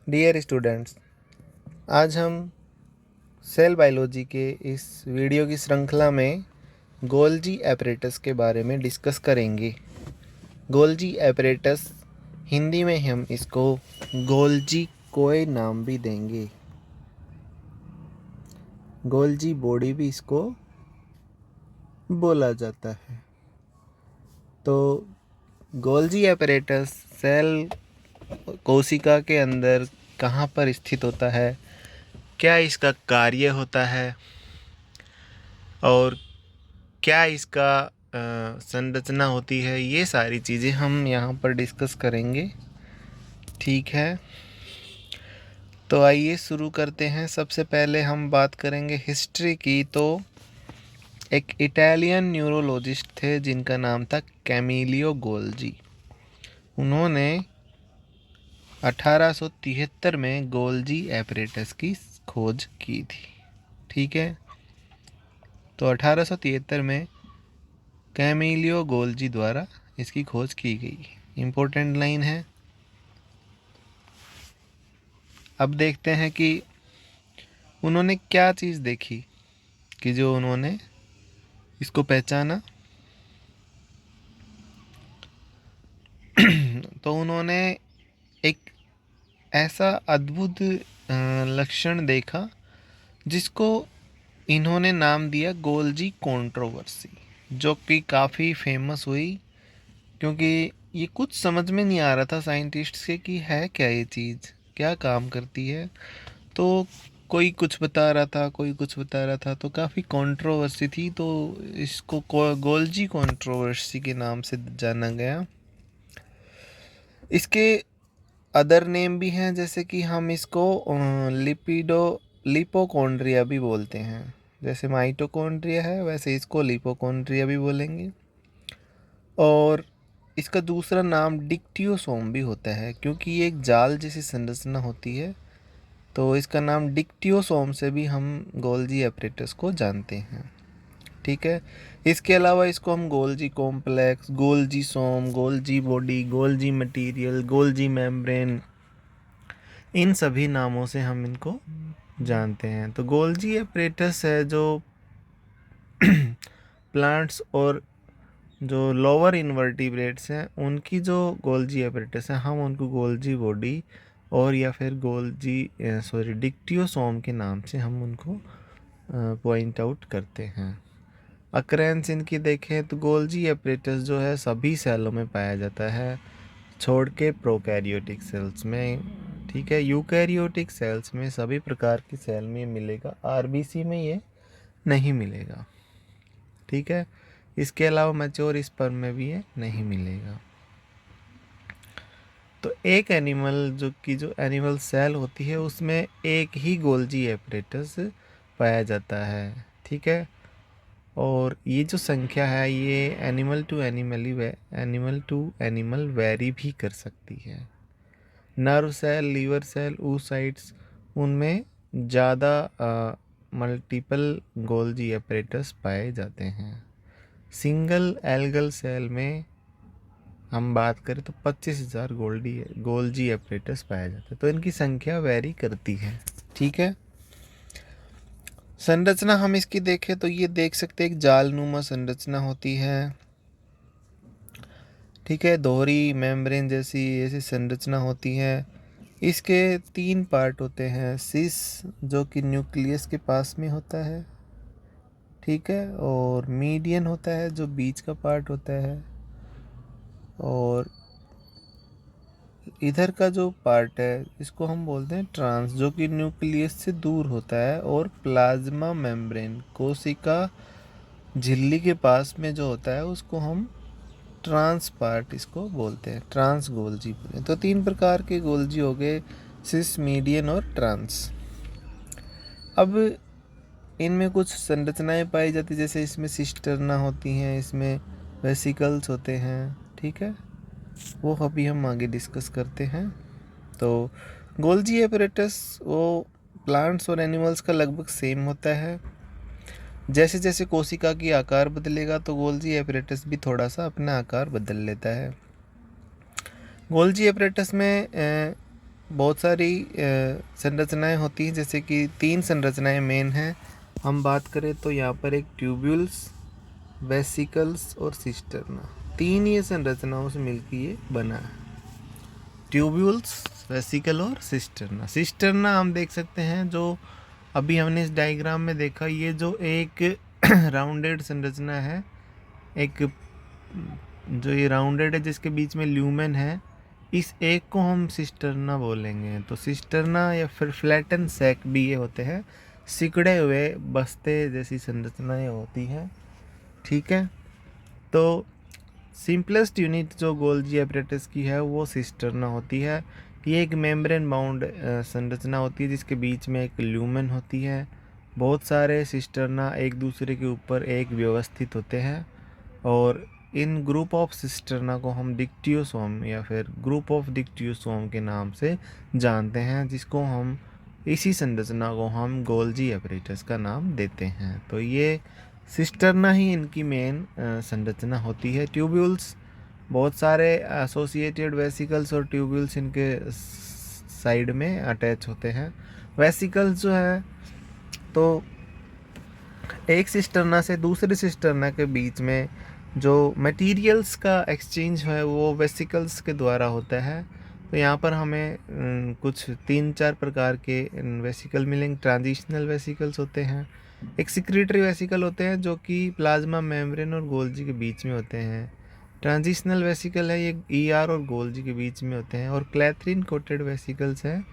Dear students, आज हम cell biology के इस वीडियो की श्रृंखला में गोल्जी एपरेटस के बारे में डिस्कस करेंगे। गोल्जी एपरेटस, हिंदी में हम इसको गोल्जी कोय नाम भी देंगे, गोल्जी बॉडी भी इसको बोला जाता है। तो गोल्जी एपरेटस सेल कोशिका के अंदर कहाँ पर स्थित होता है, क्या इसका कार्य होता है और क्या इसका संरचना होती है, ये सारी चीज़ें हम यहाँ पर डिस्कस करेंगे। ठीक है, तो आइए शुरू करते हैं। सबसे पहले हम बात करेंगे हिस्ट्री की। तो एक इटालियन न्यूरोलॉजिस्ट थे जिनका नाम था कैमिलियो गोल्जी। उन्होंने 1873 में गोल्जी एपरेटस की खोज की थी। ठीक है, तो 1873 में कैमिलियो गोल्जी द्वारा इसकी खोज की गई। इम्पोर्टेंट लाइन है। अब देखते हैं कि उन्होंने क्या चीज़ देखी कि जो उन्होंने इसको पहचाना। तो उन्होंने एक ऐसा अद्भुत लक्षण देखा जिसको इन्होंने नाम दिया गोल्जी कंट्रोवर्सी, जो कि काफ़ी फेमस हुई क्योंकि ये कुछ समझ में नहीं आ रहा था साइंटिस्ट के कि है क्या ये चीज़, क्या काम करती है। तो कोई कुछ बता रहा था, कोई कुछ बता रहा था, तो काफ़ी कंट्रोवर्सी थी। तो इसको गोल्जी कंट्रोवर्सी के नाम से जाना गया। इसके अदर नेम भी हैं, जैसे कि हम इसको लिपोकॉन्ड्रिया भी बोलते हैं। जैसे माइटोकॉन्ड्रिया है वैसे इसको लिपोकॉन्ड्रिया भी बोलेंगे। और इसका दूसरा नाम डिक्टियोसोम भी होता है क्योंकि ये एक जाल जैसी संरचना होती है। तो इसका नाम डिक्टियोसोम से भी हम गोल्जी एपरेटस को जानते हैं। ठीक है, इसके अलावा इसको हम Golgi complex, Golgisome, Golgi body, Golgi material, Golgi membrane, इन सभी नामों से हम इनको जानते हैं। तो गोल्जी एपरेटस है जो प्लांट्स और जो लोअर इन्वर्टिब्रेट्स हैं उनकी जो गोल्जी एपरेटस है, हम उनको गोल्जी बॉडी और या फिर डिक्टियोसोम के नाम से हम उनको पॉइंट आउट करते हैं। अक्रेंस इनकी देखें तो गोल्जी एपरेटस जो है सभी सेलों में पाया जाता है छोड़ के प्रोकैरियोटिक सेल्स में। ठीक है, यूकैरियोटिक सेल्स में सभी प्रकार की सेल में मिलेगा, आरबीसी में ये नहीं मिलेगा। ठीक है, इसके अलावा मैच्योर स्पर्म में भी ये नहीं मिलेगा। तो एक एनिमल जो एनिमल सेल होती है उसमें एक ही गोल्जी एपरेटस पाया जाता है। ठीक है, और ये जो संख्या है ये एनिमल टू एनिमल वेरी भी कर सकती है। Nerve cell, liver cell, oocytes, उनमें ज़्यादा मल्टीपल गोल्जी एपरेटस पाए जाते हैं। सिंगल एल्गल सेल में हम बात करें तो 25,000 गोल्जी एपरेटस पाया जाता है। तो इनकी संख्या वेरी करती है। ठीक है, संरचना हम इसकी देखें तो ये देख सकते हैं एक जालनुमा संरचना होती है। ठीक है, दोहरी मेम्ब्रेन जैसी ऐसी संरचना होती है। इसके 3 पार्ट होते हैं। सिस जो कि न्यूक्लियस के पास में होता है, ठीक है, और मीडियन होता है जो बीच का पार्ट होता है, और इधर का जो पार्ट है इसको हम बोलते हैं ट्रांस, जो कि न्यूक्लियस से दूर होता है, और प्लाज्मा मेम्ब्रेन कोशिका झिल्ली के पास में जो होता है उसको हम ट्रांस पार्ट इसको बोलते हैं, ट्रांस गोल्जी बोलते हैं। तो 3 प्रकार के गोल्जी हो गए, सिस, मीडियन और ट्रांस। अब इनमें कुछ संरचनाएं पाई जाती, जैसे इसमें सिस्टर्ना होती हैं, इसमें वेसिकल्स होते हैं। ठीक है, वो अभी हम आगे डिस्कस करते हैं। तो गोल्जी एपरेटस वो प्लांट्स और एनिमल्स का लगभग सेम होता है। जैसे जैसे कोशिका की आकार बदलेगा तो गोल्जी एपरेटस भी थोड़ा सा अपना आकार बदल लेता है। गोल्जी एपरेटस में बहुत सारी संरचनाएं होती हैं, जैसे कि 3 संरचनाएं मेन हैं। हम बात करें तो यहाँ पर एक ट्यूब्यूल्स, वेसिकल्स और सिस्टर्ना, 3 ये संरचनाओं से मिलकर ये बना है, ट्यूब्यूल्स, वेसिकल और सिस्टर्ना। सिस्टर्ना हम देख सकते हैं, जो अभी हमने इस डायग्राम में देखा, ये जो एक राउंडेड संरचना है, एक जो ये राउंडेड है जिसके बीच में ल्यूमेन है, इस एक को हम सिस्टर्ना बोलेंगे। तो सिस्टर्ना या फिर फ्लैटन सैक भी ये होते हैं, सिकुड़े हुए बस्ते जैसी संरचनाएं होती हैं। ठीक है, तो सिंपलेस्ट यूनिट जो गोल्जी एपरेटस की है वो सिस्टर्ना होती है। ये एक मेम्ब्रेन बाउंड संरचना होती है जिसके बीच में एक ल्यूमेन होती है। बहुत सारे सिस्टर्ना एक दूसरे के ऊपर एक व्यवस्थित होते हैं, और इन ग्रुप ऑफ सिस्टर्ना को हम डिक्टियोसोम या फिर ग्रुप ऑफ डिक्टियोसोम के नाम से जानते हैं, जिसको हम इसी संरचना को हम गोल्जी एपरेटस का नाम देते हैं। तो ये सिस्टर्ना ही इनकी मेन संरचना होती है। ट्यूब्यूल्स, बहुत सारे एसोसिएटेड वेसिकल्स और ट्यूब्यूल्स इनके साइड में अटैच होते हैं। वेसिकल्स जो है, तो एक सिस्टर्ना से दूसरी सिस्टर्ना के बीच में जो मटेरियल्स का एक्सचेंज है वो वेसिकल्स के द्वारा होता है। तो यहाँ पर हमें कुछ 3-4 प्रकार के वेसिकल मिलेंगे। ट्रांजिशनल वेसिकल्स होते हैं, एक सिक्रीटरी वेसिकल होते हैं जो कि प्लाज्मा मेम्ब्रेन और गोल्जी के बीच में होते हैं। ट्रांजिशनल वेसिकल है, ये ईआर और गोल्जी के बीच में होते हैं। और क्लैथरीन कोटेड वेसिकल्स हैं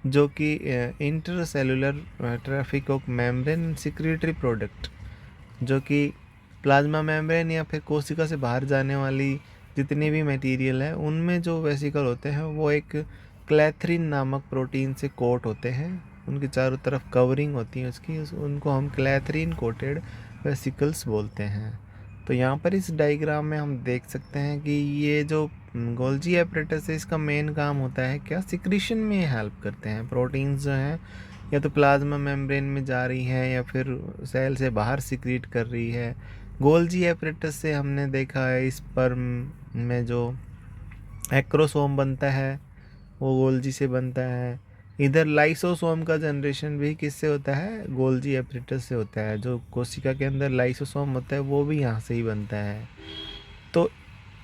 जो कि intercellular traffic of membrane secretory product, जो कि प्लाज्मा मेम्ब्रेन या फिर कोशिका से बाहर जाने वाली जितनी भी मटेरियल है उनमें जो वेसिकल होते हैं वो एक क्लैथरीन नामक प्रोटीन से कोट होते हैं, उनके चारों तरफ कवरिंग होती है उसकी, उनको हम क्लैथरीन कोटेड वेसिकल्स बोलते हैं। तो यहाँ पर इस डायग्राम में हम देख सकते हैं कि ये जो गोल्जी एपरेटस है, इसका मेन काम होता है क्या, सिक्रीशन में हेल्प करते हैं। प्रोटीन्स जो हैं या तो प्लाज्मा मेम्ब्रेन में जा रही है या फिर सेल से बाहर सिक्रीट कर रही है। गोल्जी एपरेटस से हमने देखा है स्पर्म में जो एक्रोसोम बनता है वो गोल्जी से बनता है। इधर लाइसोसोम का जनरेशन भी किससे होता है, गोल्जी एपरेटस से होता है। जो कोशिका के अंदर लाइसोसोम होता है वो भी यहाँ से ही बनता है। तो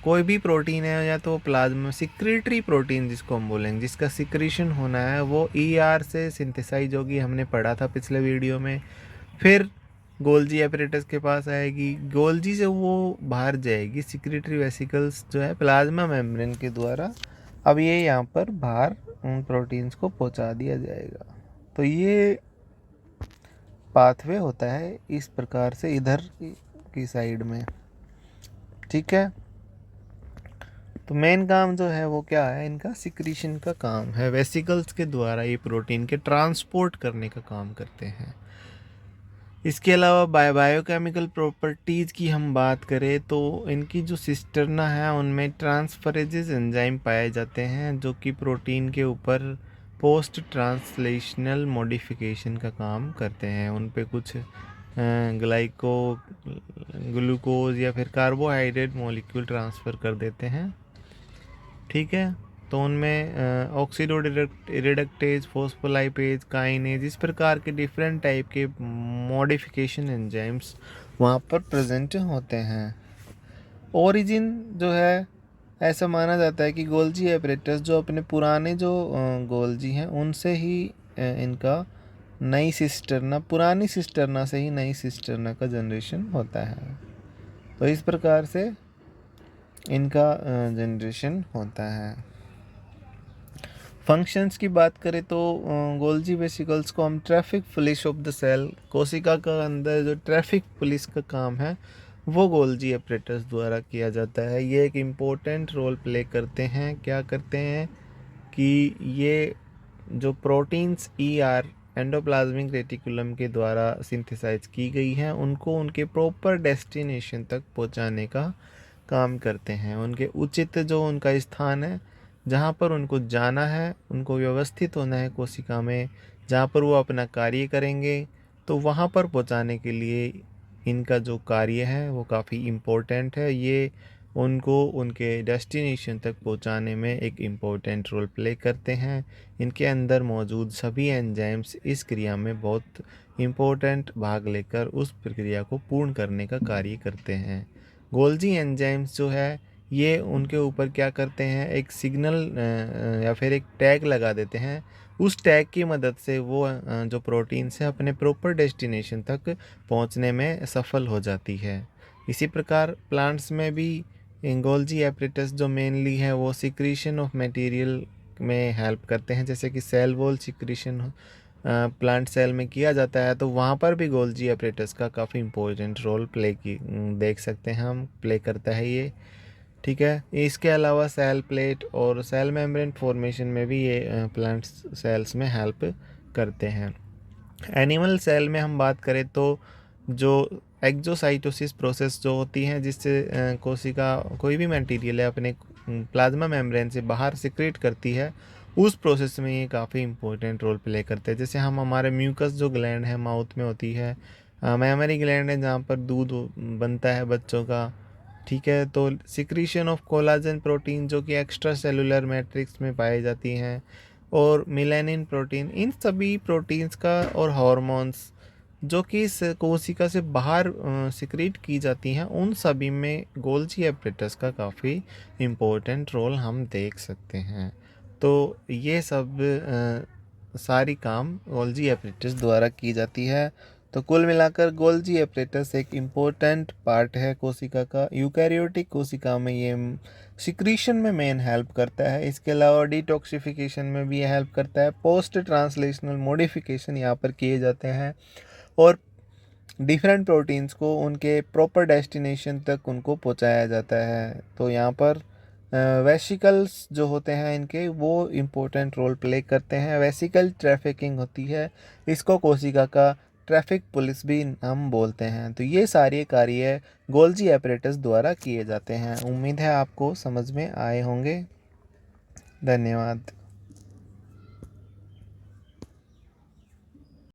कोई भी प्रोटीन है या तो प्लाज्मा सिक्रीटरी प्रोटीन जिसको हम बोलेंगे, जिसका सिक्रीशन होना है, वो ईआर से सिंथेसाइज होगी, हमने पढ़ा था पिछले वीडियो में। फिर गोल्जी एपरेटस के पास आएगी, गोल्जी से वो बाहर जाएगी सिक्रीटरी वेसिकल्स जो है प्लाज्मा मेम्ब्रेन के द्वारा। अब ये यहाँ पर बाहर उन प्रोटीन्स को पहुँचा दिया जाएगा। तो ये पाथवे होता है इस प्रकार से इधर की साइड में। ठीक है, तो मेन काम जो है वो क्या है, इनका सिक्रीशन का काम है। वेसिकल्स के द्वारा ये प्रोटीन के ट्रांसपोर्ट करने का काम करते हैं। इसके अलावा बायोकेमिकल प्रॉपर्टीज़ की हम बात करें तो इनकी जो सिस्टर्ना है उनमें ट्रांसफरेजेस एंजाइम पाए जाते हैं जो कि प्रोटीन के ऊपर पोस्ट ट्रांसलेशनल मॉडिफिकेशन का काम करते हैं। उन पे कुछ ग्लूकोज या फिर कार्बोहाइड्रेट मॉलिक्यूल ट्रांसफ़र कर देते हैं। ठीक है, तो उनमें ऑक्सीडो रिडक्टेज, फॉस्फोलाइपेज, काइनेज, इस प्रकार के डिफरेंट टाइप के मॉडिफिकेशन एंजाइम्स वहाँ पर प्रेजेंट होते हैं। ओरिजिन जो है, ऐसा माना जाता है कि गोल्जी एपरेटस जो अपने पुराने जो गोल्जी हैं उनसे ही इनका नई सिस्टर्ना, पुरानी सिस्टर्ना से ही नई सिस्टर्ना का जनरेशन होता है। तो इस प्रकार से इनका जनरेशन होता है। फंक्शंस की बात करें तो गोल्जी वेसिकल्स को हम traffic police of the cell, कोशिका का अंदर जो ट्रैफिक पुलिस का काम है वो गोल्जी एपरेटस द्वारा किया जाता है। ये एक इम्पोर्टेंट रोल प्ले करते हैं। क्या करते हैं कि ये जो प्रोटीन्स ईआर एंडोप्लाज्मिक रेटिकुलम के द्वारा सिंथेसाइज की गई हैं उनको उनके प्रॉपर डेस्टिनेशन तक पहुंचाने का काम करते हैं। उनके उचित जो उनका स्थान है जहाँ पर उनको जाना है, उनको व्यवस्थित होना है कोशिका में, जहाँ पर वो अपना कार्य करेंगे, तो वहाँ पर पहुँचाने के लिए इनका जो कार्य है वो काफ़ी इम्पोर्टेंट है। ये उनको उनके डेस्टिनेशन तक पहुंचाने में एक इम्पोर्टेंट रोल प्ले करते हैं। इनके अंदर मौजूद सभी एंजाइम्स इस क्रिया में बहुत इम्पोर्टेंट भाग लेकर उस प्रक्रिया को पूर्ण करने का कार्य करते हैं। गोल्जी एंजाइम्स जो है ये उनके ऊपर क्या करते हैं, एक सिग्नल या फिर एक टैग लगा देते हैं। उस टैग की मदद से वो जो प्रोटीन्स है अपने प्रॉपर डेस्टिनेशन तक पहुंचने में सफल हो जाती है। इसी प्रकार प्लांट्स में भी गोल्जी एपरेटस जो मेनली है वो सिक्रीशन ऑफ मटेरियल में हेल्प करते हैं, जैसे कि cell wall secretion plant cell में किया जाता है, तो वहाँ पर भी गोल्जी एपरेटस का काफ़ी इम्पोर्टेंट रोल प्ले की देख सकते हैं हम, प्ले करता है ये। ठीक है, इसके अलावा सेल प्लेट और सेल मेम्ब्रेन फॉर्मेशन में भी ये प्लांट सेल्स में हेल्प करते हैं। एनिमल सेल में हम बात करें तो जो एक्जोसाइटोसिस प्रोसेस जो होती है, जिससे कोशिका कोई भी मटेरियल है अपने प्लाज्मा मेम्ब्रेन से बाहर सिक्रेट करती है, उस प्रोसेस में ये काफ़ी इंपॉर्टेंट रोल प्ले करते हैं। जैसे हम हमारे म्यूकस जो ग्लैंड है माउथ में होती है, मेमोरी ग्लैंड है जहाँ पर दूध बनता है बच्चों का। ठीक है, तो सिक्रीशन ऑफ कोलाजन प्रोटीन जो कि एक्स्ट्रा सेलुलर मैट्रिक्स में पाई जाती हैं, और मिलेनिन प्रोटीन, इन सभी प्रोटीन्स का और हार्मोन्स जो कि इस कोशिका से बाहर सिक्रीट की जाती हैं, उन सभी में गोल्जी एपरेटस का काफ़ी इम्पोर्टेंट रोल हम देख सकते हैं। तो ये सब सारी काम गोल्जी एपरेटस द्वारा की जाती है। तो कुल मिलाकर गोल्जी एपरेटस एक इम्पोर्टेंट पार्ट है कोशिका का। यूकैरियोटिक कोशिका में ये सिक्रीशन में मेन हेल्प करता है। इसके अलावा डिटॉक्सिफिकेशन में भी ये हेल्प करता है। पोस्ट ट्रांसलेशनल मॉडिफिकेशन यहाँ पर किए जाते हैं और डिफरेंट प्रोटीन्स को उनके प्रॉपर डेस्टिनेशन तक उनको पहुँचाया जाता है। तो यहाँ पर वेसिकल्स जो होते हैं इनके वो इम्पोर्टेंट रोल प्ले करते हैं। वेसिकल ट्रैफिकिंग होती है, इसको कोशिका का ट्रैफिक पुलिस भी हम बोलते हैं। तो ये सारे कार्य गोल्जी एपरेटस द्वारा किए जाते हैं। उम्मीद है आपको समझ में आए होंगे। धन्यवाद।